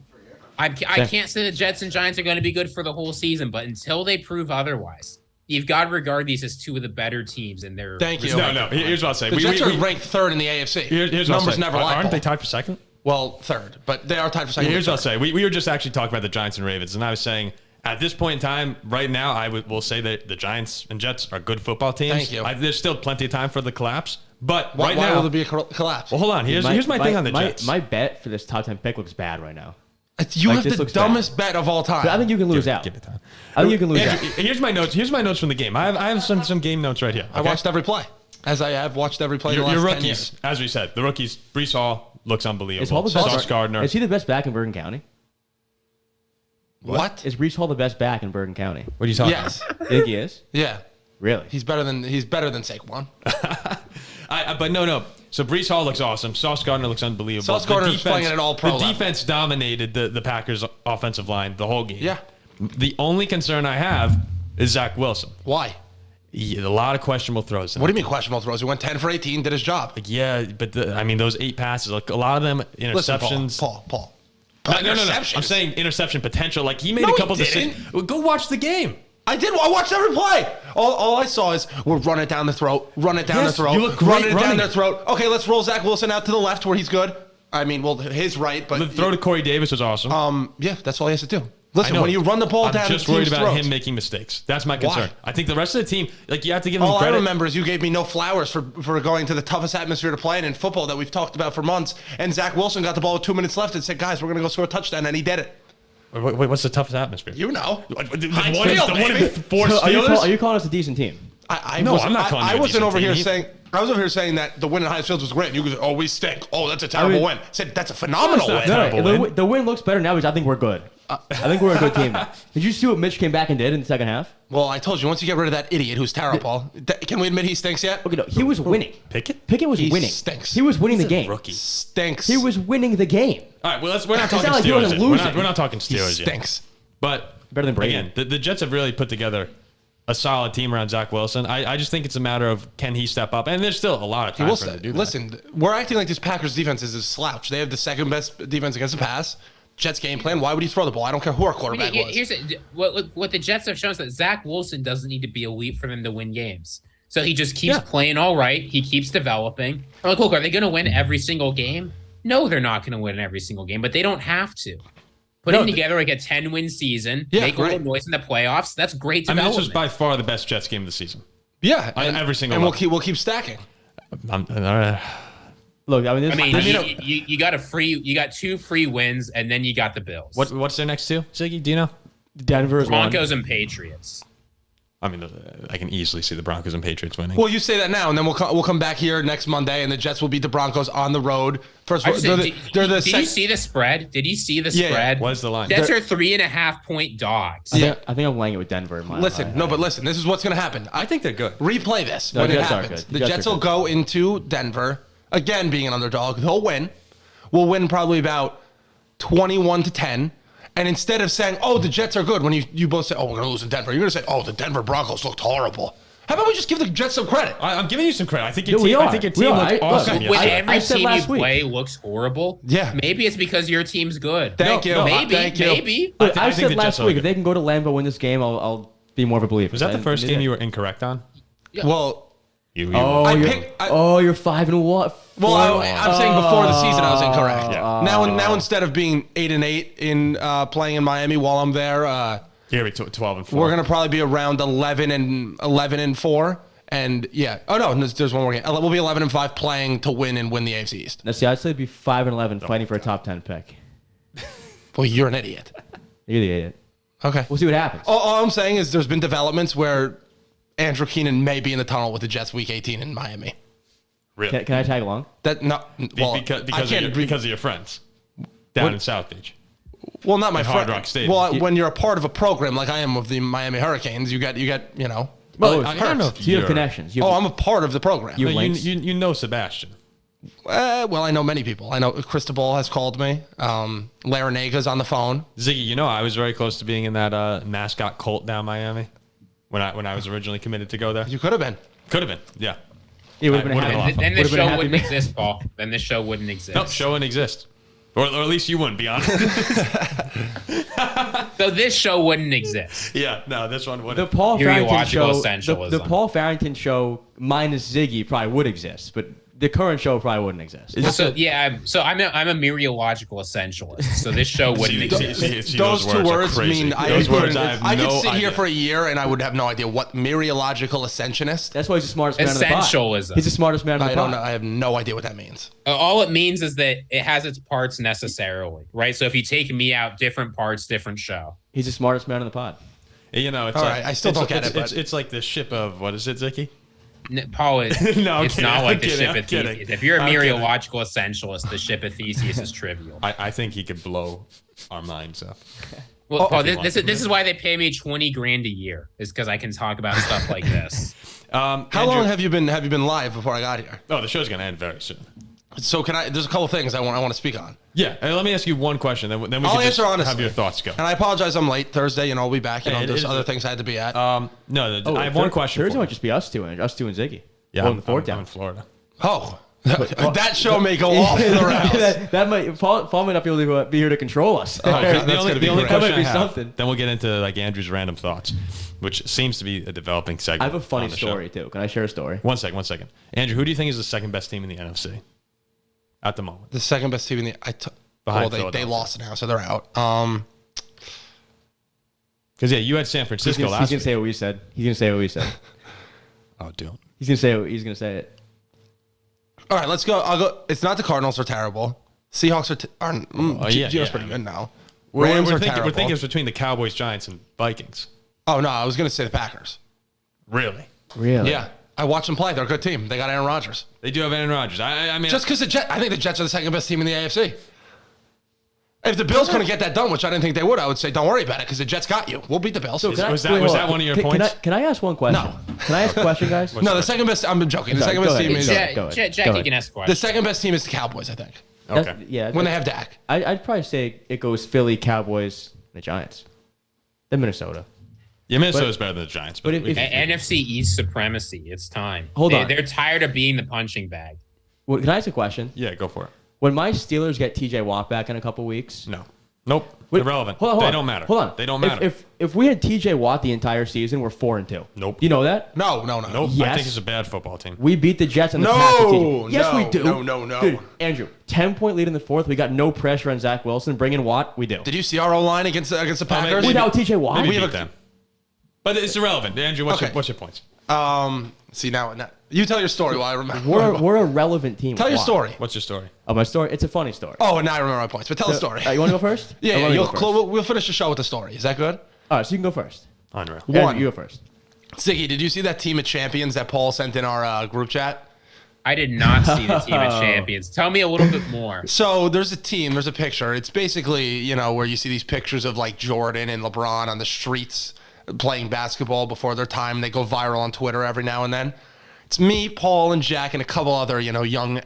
I can't say the Jets and Giants are going to be good for the whole season, but until they prove otherwise, you've got to regard these as two of the better teams in their. Thank you. No. Here's what I'll say. The Jets are ranked third in the AFC. Here's what I'll Numbers say. never lie. Aren't they tied for second? Well, third, but they are tied for second. Here's what I'll say. We were just actually talking about the Giants and Ravens, and I was saying at this point in time, right now, I will say that the Giants and Jets are good football teams. Thank you. There's still plenty of time for the collapse, but Why now, will there be a collapse? well, hold on. Here's my thing on the Jets. My bet for this top 10 pick looks bad right now. You Like, have this the looks dumbest bet of all time. But I think you can lose out. Give it time. I think you can lose out. Here's my notes. Here's my notes from the game. I have some game notes right here. I watched every play, as I have watched every play in the Your last 10 rookies, years. as we said, the rookies. Brees Hall looks unbelievable. Is Hall the best? Sauce Gardner. Is he the best back in Bergen County? What? Is Brees Hall the best back in Bergen County? What are you talking Yes. You think he is? Yeah. Really? He's better than Saquon. But no. So Brees Hall looks awesome. Sauce Gardner looks unbelievable. Sauce Gardner's playing at an all-pro The level. defense dominated the Packers' offensive line the whole game. Yeah. The only concern I have is Zach Wilson. Why? A lot of questionable throws. What do you mean questionable throws? He went 10 for 18, did his job. Yeah, but those 8 passes, like a lot of them interceptions. Listen, Paul. No. Interceptions. I'm saying interception potential. Like he made No, a couple he decisions. didn't. Well, go watch the game. I did. I watched every play. All I saw is we'll run it down the throat, run it down Yes, the throat, you look run great it down running. their throat. Okay, let's roll Zach Wilson out to the left where he's good. I mean, well, his right, but The throw to Corey Davis was awesome. yeah, that's all he has to do. I Listen, know. when you run the ball I'm down, just the worried team's about throats. him making mistakes. That's my concern. Why? I think the rest of the team, like you have to give them All credit. I remember is you gave me no flowers for going to the toughest atmosphere to play in football that we've talked about for months. And Zach Wilson got the ball with 2 minutes left and said, "Guys, we're going to go score a touchdown," and he did it. Wait, what's the toughest atmosphere? You know, The Heinz one Field, of baby. the 4 So Steelers? are you calling us a decent team? No, I'm not calling you I a wasn't decent over here team. saying. I was over here saying that the win in Heinz Field was great. And you go, "Oh, we stink. Oh, that's a terrible win." I said, "That's a phenomenal No, win." it's not. Terrible win. The win looks better now because I think we're good. I think we're a good team now. Did you see what Mitch came back and did in the second half? Well, I told you, once you get rid of that idiot who's terrible, can we admit he stinks yet? Okay, no, he was winning. Pickett was He winning. stinks. He was winning the He's a game. rookie. Stinks. He was winning the game. All right, well, we're not It's talking not like he Steelers wasn't yet. losing. We're not talking He Steelers yet. stinks. But Better than Brady. again, the Jets have really put together a solid team around Zach Wilson. I just think it's a matter of can he step up, and there's still a lot of time for him to do that. Listen, we're acting like this Packers defense is a slouch. They have the second best defense against the pass. Jets game plan. Why would he throw the ball? I don't care who our quarterback was. Here's what the Jets have shown is that Zach Wilson doesn't need to be elite for them to win games. So he just keeps playing all right. He keeps developing. I'm like, look, are they going to win every single game? No, they're not going to win every single game, but they don't have to. Putting together like a 10-win season, make a little noise in the playoffs. That's great I mean, development. this was by far the best Jets game of the season. Yeah, On every single and level. we'll keep stacking. Look, I mean, you got you got 2 free wins, and then you got the Bills. What's their next 2? Ziggy, do you know? Denver is Broncos and Patriots. I mean, I can easily see the Broncos and Patriots winning. Well, you say that now, and then we'll come back here next Monday, and the Jets will beat the Broncos on the road. First of all, Did you see the spread? Did you see the spread? What is the line? Jets are 3.5-point dogs. I think I'm laying it with Denver. In my Listen, listen. This is what's going to happen. I think they're good. Replay this No, when it Jets are happens. good. The Jets Jets are will good. go into Denver again, being an underdog. They'll win. We'll win probably about 21-10. And instead of saying, "Oh, the Jets are good," when you both say, "Oh, we're going to lose in Denver," you're going to say, "Oh, the Denver Broncos looked horrible." How about we just give the Jets some credit? I'm giving you some credit. I think No, we your are. team We are. looked awesome. Look, When yesterday. every said team last you week. play looks horrible, Yeah. maybe it's because your team's good. Thank you. Maybe, Thank you. maybe. Look, I I think said the last Jets are week good. if they can go to Lambeau and win this game, I'll be more of a believer. Was that the first game you were incorrect on? Well, Oh, I you're, picked- I- you're 5-1. I'm saying before the season I was incorrect. Yeah. Now instead of being 8-8 in playing in Miami while I'm there, Here we 12-4. we're gonna probably be around 11-4, And yeah. Oh no, there's one more game. We'll be 11-5 playing to win and win the AFC East. Now, see, I'd say it'd be 5-11 fighting for a top 10 pick. Well, you're an idiot. You're the idiot. Okay. We'll see what happens. All I'm saying is there's been developments where Andrew Keenan may be in the tunnel with the Jets week 18 in Miami. Really? Can I tag along? Because of your friends down in South Beach. Well, not my At Hard friend. Rock Stadium. Well, when you're a part of a program like I am of the Miami Hurricanes, you get you know. Well, it I don't know hurts. if So you have you're- connections. You have, I'm a part of the program. You- No, links. you know Sebastian. Well, I know many people. I know Cristobal has called me. Larenega's on the phone. Ziggy, you know I was very close to being in that mascot cult down Miami when I was originally committed to go there. You could have been. Could have been, yeah. it would have been would've happy. been Then this Would've been a show happy wouldn't man. exist, Paul. Then this show wouldn't exist. Nope, show wouldn't exist. Or at least you wouldn't be honest. So this show wouldn't exist. Yeah, no, this one The wouldn't. Paul Farrington Ideological show, the essentialism. Paul Farrington show minus Ziggy probably would exist, but the current show probably wouldn't exist. So yeah, I'm a mereological essentialist. So this show wouldn't exist. See, Those two are words crazy. mean those words I have I could no sit here idea. for a year and I would have no idea what mereological ascensionist. That's why he's the smartest man on the pod. Essentialism. He's the smartest man on the I pod. don't know. I have no idea what that means. All it means is that it has its parts necessarily, right? So if you take me out, different parts, different show. He's the smartest man on the pod. You know, it's All like, right, I still it's- don't get it's, it, It's, but- it's like the ship of, what is it, Zicky? Paul is. No, I'm it's kidding, not like I'm the kidding, ship I'm of kidding. Theseus. If you're a I'm kidding. mereological essentialist, the ship of Theseus is trivial. I think he could blow our minds up. Well, Paul, if he this wants is why they pay me $20,000 a year, is because I can talk about stuff like this. How long have you been live before I got here? Oh, the show's going to end very soon. So there's a couple things I want to speak on. Yeah, and let me ask you one question, then we I'll can just answer honestly. have your thoughts go. And I apologize I'm late Thursday, I'll be back. Hey, it There's is other a- things I had to be at. No, I have one question Thursday for might you. just be us two and Ziggy. Yeah, Holding I'm, the fort I'm down. in Florida. Oh, that show may go off the rails. that might Paul might not be able to be here to control us. Okay, The that's only, gonna be the only great. question That might I be have, something. then we'll get into like Andrew's random thoughts, which seems to be a developing segment. I have a funny on the show. story too. Can I share a story? One second. Andrew, who do you think is the second best team in the NFC at the moment? The second best team in the Behind they Philadelphia. lost now, so they're out. Because yeah, you had San He's Francisco gonna, last he's gonna week. say what we said. He's gonna say what we said. Oh, dude. He's gonna say it. All right, let's go. I'll go. It's not the Cardinals are terrible. Seahawks are yeah. pretty good now. We're Rams are thinking terrible. it's between the Cowboys, Giants, and Vikings. Oh no, I was gonna say the Packers. Really? Really? Yeah, I watched them play. They're a good team. They got Aaron Rodgers. They do have Aaron Rodgers. I mean, Just because I think the Jets are the second best team in the AFC. If the Bills couldn't get that done, which I didn't think they would, I would say don't worry about it because the Jets got you. We'll beat the Bills. Can I- was that- wait, was hold that on. one of your Can points? Can I ask one question? No. Can I ask a question, guys? No, the second best. I'm joking. The Sorry, second go best ahead. team is Go Jack, ahead. Jack, Go you ahead. can ask a the question. second best team is the Cowboys. I think okay. Yeah. when they have Dak. I'd probably say it goes Philly, Cowboys, the Giants, then Minnesota. Yeah, Minnesota's better than the Giants. But, but if- we- NFC East supremacy. It's time. Hold on. They're tired of being the punching bag. Well, can I ask a question? yeah, go for it. When my Steelers get TJ Watt back in a couple weeks, No. Nope. Wait, Irrelevant. hold on, They don't matter. Hold on. They don't matter. If we had TJ Watt the entire season, we're 4-2. Nope. You know that? No. Nope. I Yes. think it's a bad football team. We beat the Jets and the No, Pats. with TJ. Yes, no, we do. no. Dude, Andrew, 10-point lead in the fourth. We got no pressure on Zach Wilson. Bring in Watt. We do. Did you see our O line against the Packers? maybe- Without TJ Watt, Maybe we beat have a- them. But it's irrelevant. Andrew, what's your points? See now you tell your story while I remember. we're a relevant team. Tell with your Watt. story. What's your story? Oh, my story. It's a funny story. Oh, and now I remember my points. But tell the story. You want to go first? Yeah, Or yeah. wanna go first? We'll finish the show with the story. Is that good? All right, so you can go first. Unreal. One. Andrew, you go first. Ziggy, did you see that team of champions that Paul sent in our group chat? I did not see the team of champions. Tell me a little bit more. So there's a team, there's a picture. It's basically, where you see these pictures of like Jordan and LeBron on the streets playing basketball before their time. They go viral on Twitter every now and then. It's me, Paul, and Jack, and a couple other, young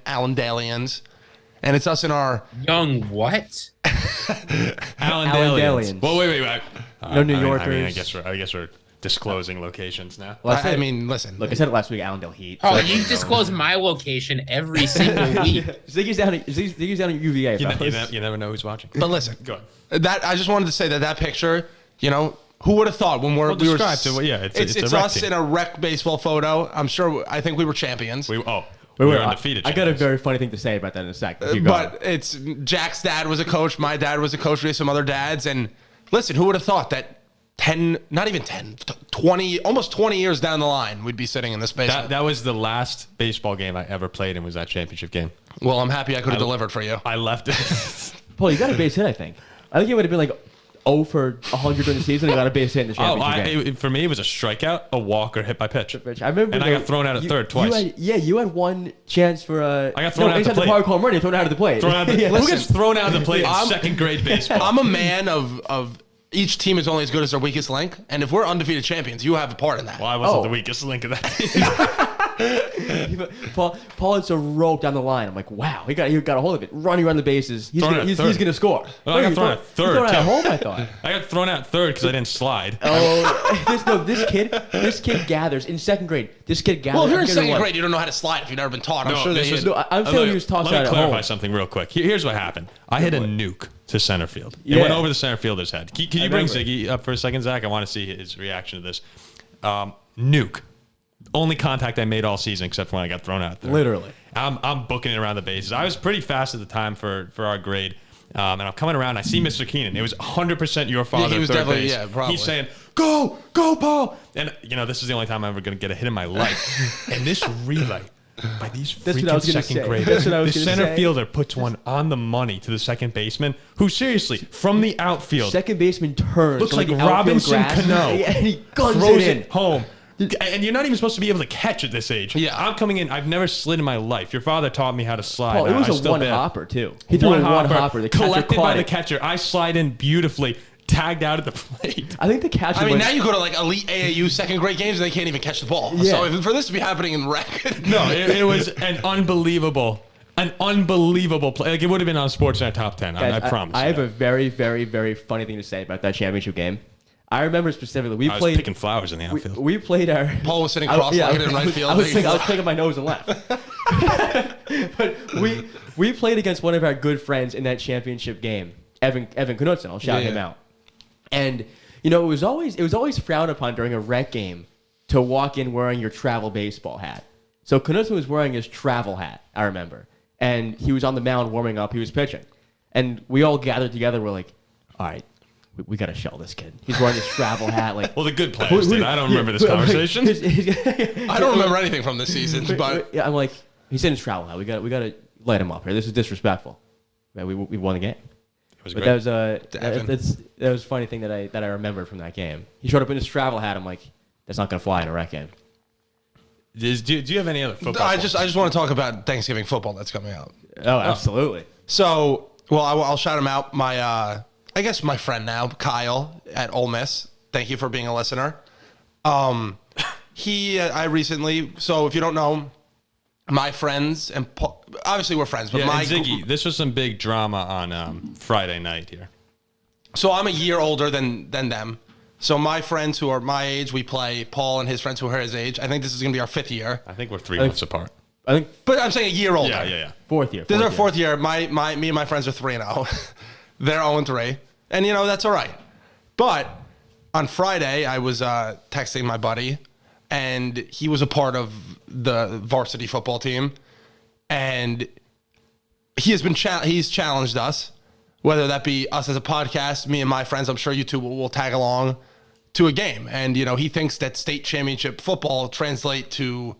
Allendalians. And it's us in our... Young what? Allendalians. Well, wait. No New I mean, Yorkers. I guess we're disclosing locations now. Well, I mean, listen. Look, I said it last week. Allendale Heat. Oh, you disclose my location every single week. Ziggy's down at UVA. fellas. You never know who's watching. But listen. Go ahead. That I just wanted to say that picture, who would have thought when we were describe to- yeah, it's a rec us team. in a rec baseball photo. I think we were champions. We Wait, were wait, undefeated. I got a champions. very funny thing to say about that in a sec. Keep going. But it's Jack's dad was a coach. My dad was a coach. We had some other dads. And listen, who would have thought that 10, not even 10, almost 20 years down the line, we'd be sitting in this basement. That was the last baseball game I ever played in, was that championship game. Well, I'm happy I could have delivered for you. I left it. Paul, you got a base hit, I think. I think it would have been like 0 for 100 during the season and got a base hit in the championship game. For me, it was a strikeout, a walk, or hit by pitch. I remember, and I got thrown out at third twice. You had one chance for I got thrown out the plate. Park home run, you thrown out of the plate. Who gets thrown out of the plate in second grade baseball? I'm a man of each team is only as good as their weakest link, and if we're undefeated champions, you have a part in that. Well, I wasn't the weakest link of that team. Paul hits a rope down the line. I'm like, wow, he got a hold of it. Running around the bases. He's going to score. Well, I got thrown out third. Thrown out at home, I thought. I got thrown out third because I didn't slide. This kid gathers in second grade. This kid gathers. Well, if you're in second grade, you don't know how to slide if you've never been taught. I'm sure they. I'm saying he was taught Let at me clarify home. something real quick. Here's what happened. I hit a nuke to center field. It went over the center fielder's head. Can you bring Ziggy up for a second, Zach? I want to see his reaction to this. Nuke. Only contact I made all season, except for when I got thrown out there. Literally. I'm booking it around the bases. I was pretty fast at the time for our grade. And I'm coming around. I see Mr. Keenan. It was 100% your father. He was third definitely, base. probably. He's saying, go, Paul. And, this is the only time I'm ever going to get a hit in my life. And this relay by these freaking second graders. The center fielder puts one on the money to the second baseman, who seriously, from the outfield, second baseman turns. looks like Robinson Cano. And he guns throws it in. Home. And you're not even supposed to be able to catch at this age. Yeah. I'm coming in. I've never slid in my life. Your father taught me how to slide. Paul, it was a one-hopper, too. He threw a one-hopper. The catcher collected by the it. catcher. I slide in beautifully, tagged out at the plate. I think the catcher now you go to like elite AAU second grade games and they can't even catch the ball. Yeah. So for this to be happening in rec. No, it was an unbelievable play. Like, it would have been on Sportsnet top 10. Guys, I promise. I have a very, very, very funny thing to say about that championship game. I remember specifically, I was picking flowers in the outfield. We played our... Paul was sitting cross-legged in right field. I was picking my nose and left. But we played against one of our good friends in that championship game, Evan Knudsen. I'll shout him out. And it was always frowned upon during a rec game to walk in wearing your travel baseball hat. So Knudsen was wearing his travel hat, I remember, and he was on the mound warming up. He was pitching, and we all gathered together. We're like, all right, we got to shell this kid. He's wearing his travel hat. Like, well, the good players did. I don't remember this conversation. I don't remember anything from this season. But I'm like, he's in his travel hat. We got to light him up here. This is disrespectful. We won the game. It was but great. that was a funny thing that I remember from that game. He showed up in his travel hat. I'm like, that's not gonna fly in a rec game. Do you have any other football? I just want to talk about Thanksgiving football that's coming out. Oh, absolutely. So, I'll shout him out. I guess my friend now, Kyle at Ole Miss. Thank you for being a listener. I recently. So if you don't know, my friends and Paul, obviously we're friends, but my Ziggy, this was some big drama on Friday night here. So I'm a year older than them. So my friends who are my age, we play. Paul and his friends who are his age. I think this is going to be our 5th year. I think we're 3 months apart. But I'm saying a year older. Yeah. Fourth year. This is our 4th year. Me and my friends are 3-0. They're 0-3. And, that's all right. But on Friday, I was texting my buddy, and he was a part of the varsity football team. And he's challenged us, whether that be us as a podcast, me and my friends. I'm sure you two will tag along to a game. And, he thinks that state championship football translate to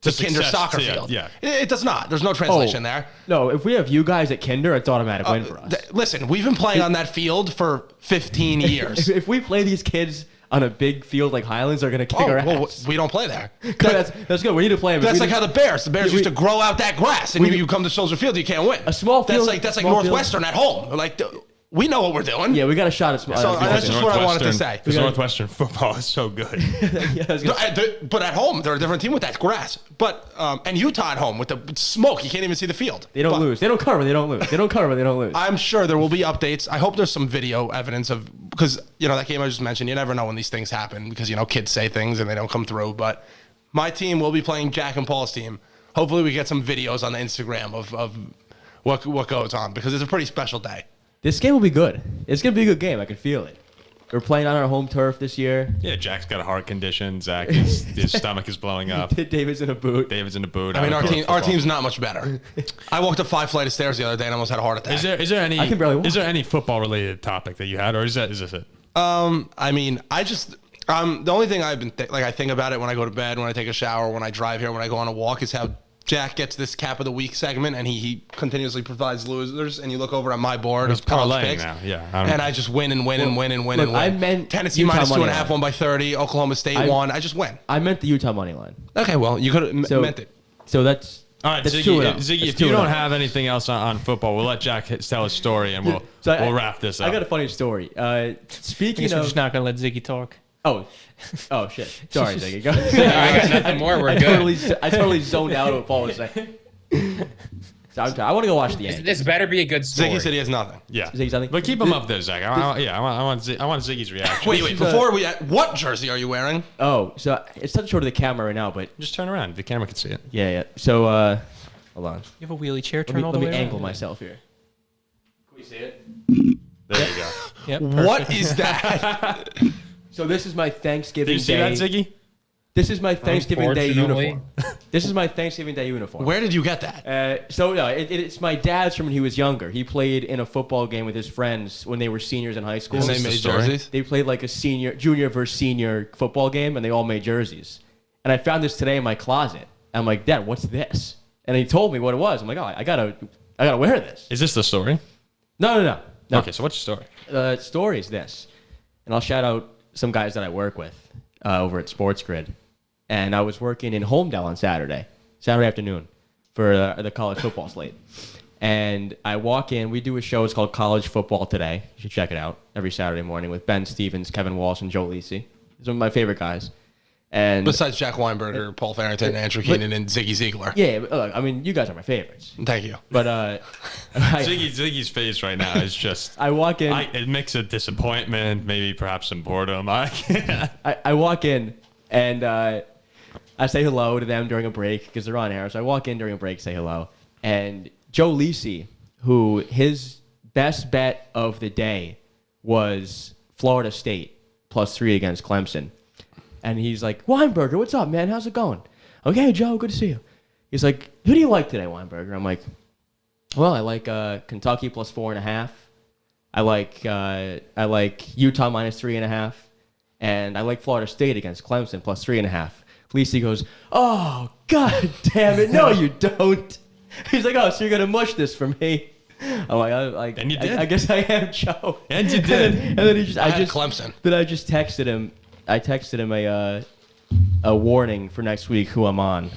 the Kinder soccer field. Yeah. It does not. There's no translation there. No, if we have you guys at Kinder, it's automatic win for us. Listen, we've been playing on that field for 15 years. If we play these kids on a big field like Highlands, they're going to kick our ass. Well, we don't play there. That's good. We need to play them. That's like how the Bears used to grow out that grass, and you come to Soldier Field, you can't win. A small field. That's like Northwestern at home. Like, we know what we're doing. Yeah, we got a shot at small. So that's just what I wanted to say. Because Northwestern football is so good. But at home, they're a different team with that grass. But and Utah at home with the smoke, you can't even see the field. They don't lose. They don't cover. They don't lose. They don't cover. They don't lose. I'm sure there will be updates. I hope there's some video evidence of, because that game I just mentioned. You never know when these things happen because kids say things and they don't come through. But my team will be playing Jack and Paul's team. Hopefully, we get some videos on the Instagram of what goes on because it's a pretty special day. This game will be good. It's going to be a good game. I can feel it. We're playing on our home turf this year. Yeah, Jack's got a heart condition. Zach, his stomach is blowing up. David's in a boot. I mean, our team's not much better. I walked up 5 flights of stairs the other day and almost had a heart attack. Is there any? I can barely walk. Is there any football related topic that you had, or is this it? I mean, The only thing I've been I think about it when I go to bed, when I take a shower, when I drive here, when I go on a walk, is how Jack gets this cap of the week segment, and he continuously provides losers. And you look over at my board of college picks, now. Yeah, and I just win and win and win and win and win. I meant Tennessee Utah minus money 2.5, line. won by 30. Oklahoma State won. I just win. I meant the Utah money line. Okay, well, you could have meant it. So that's All right, that's Ziggy, 2-0. Ziggy, That's if you 2-0. don't have anything else on football, we'll let Jack tell his story, and we'll wrap this up. I got a funny story. I Speaking guess we're of, just not gonna let Ziggy talk. oh shit. Sorry, Ziggy. Go. I got nothing more. We're I good. totally zoned out what Paul was saying. So I want to go watch the Yankees. This better be a good story. Ziggy said he has nothing. Yeah, Ziggy, something? but keep him up there, Zach. I want Ziggy's reaction. Wait, before what jersey are you wearing? Oh, so it's touching short of the camera right now, but Just turn around. The camera can see it. yeah. So hold on. You have a wheelie chair. Let Turn me, all let the me way angle around. myself here. Can we see it? There you go. Yep, What perfect. is that? So this is my Thanksgiving Did you see Day. that, Ziggy? This is my Thanksgiving Day Unfortunately. uniform. This is my Thanksgiving Day uniform. Where did you get that? So no, it's my dad's from when he was younger. He played in a football game with his friends when they were seniors in high school. And Is they this made the story? jerseys. They played like a junior versus senior football game, and they all made jerseys. And I found this today in my closet. I'm like, Dad, what's this? And he told me what it was. I'm like, oh, I gotta wear this. Is this the story? No. Okay, so what's your story? The story is this, and I'll shout out some guys that I work with over at Sports Grid. And I was working in Holmdel on Saturday afternoon, for the college football slate. And I walk in. We do a show. It's called College Football Today. You should check it out every Saturday morning with Ben Stevens, Kevin Walsh, and Joe Lisi. Some of my favorite guys. And Besides Jack Weinberger, Paul Farrington, Andrew Keenan, and Ziggy Ziegler. yeah, but look, I mean, you guys are my favorites. Thank you. But Ziggy's face right now is just. I walk in. It mix of disappointment, maybe perhaps some boredom. I can't. I walk in and I say hello to them during a break because they're on air. So I walk in during a break, say hello. And Joe Lisi, who his best bet of the day was Florida State +3 against Clemson. And he's like, Weinberger, what's up, man? How's it going? Okay, Joe, good to see you. He's like, who do you like today, Weinberger? I'm like, well, I like Kentucky +4.5. I like Utah -3.5. And I like Florida State against Clemson +3.5. Lisi goes, oh, God damn it. No, you don't. He's like, oh, so you're going to mush this for me? I'm like, And you did. I guess I am, Joe. And you did. And then he just, I had Clemson. Then I just texted him. I texted him a warning for next week who I'm on.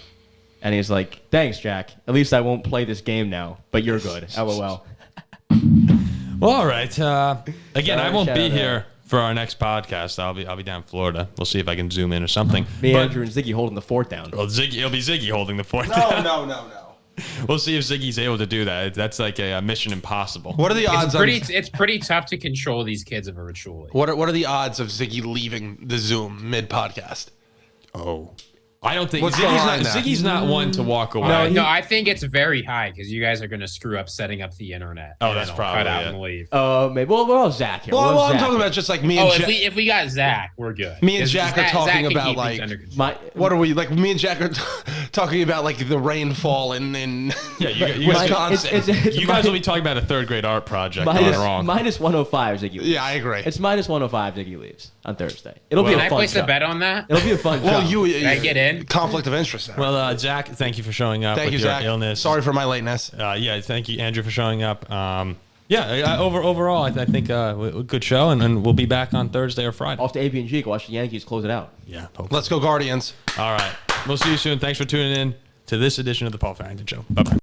And he's like, thanks, Jack. At least I won't play this game now, but you're good. LOL. Well, all right. Again, I won't shout be out here for our next podcast. I'll be down in Florida. We'll see if I can zoom in or something. Me, But- Andrew, and Ziggy holding the fort down. Well, it'll be Ziggy holding the fort. No. We'll see if Ziggy's able to do that. That's like a mission impossible. What are the odds? It's pretty tough to control these kids virtually. What are the odds of Ziggy leaving the Zoom mid podcast? Oh, I don't think What's the line now? Ziggy's not one to walk away. No, I think it's very high because you guys are going to screw up setting up the internet. Oh, and that's I'll probably cut out it. and leave. Maybe. Well, we're all Zach here. Well, We're I'm Zach talking here. about just like me and Oh, Jack. if we got Zach, we're good. Me and 'Cause Jack are Zach talking can about, keep like, things under control. What are we like? Me and Jack are talking about like the rainfall in Yeah, you guys, Wisconsin. It's you guys will be talking about a third grade art project gone wrong. minus 105 Ziggy leaves. Yeah, I agree. It's minus 105 Ziggy leaves on Thursday. It'll be Can a I fun place show. a bet on that? It'll be a fun well, show. you Can I get in? conflict of interest there. Well, Jack, thank you for showing up Thank with you, your Zach. illness. Sorry for my lateness. Yeah, thank you, Andrew, for showing up. Overall, I think a good show, and we'll be back on Thursday or Friday. Off to AB&G, go watch the Yankees close it out. Yeah, hopefully. Let's go Guardians. All right. We'll see you soon. Thanks for tuning in to this edition of the Paul Farrington Show. Bye-bye.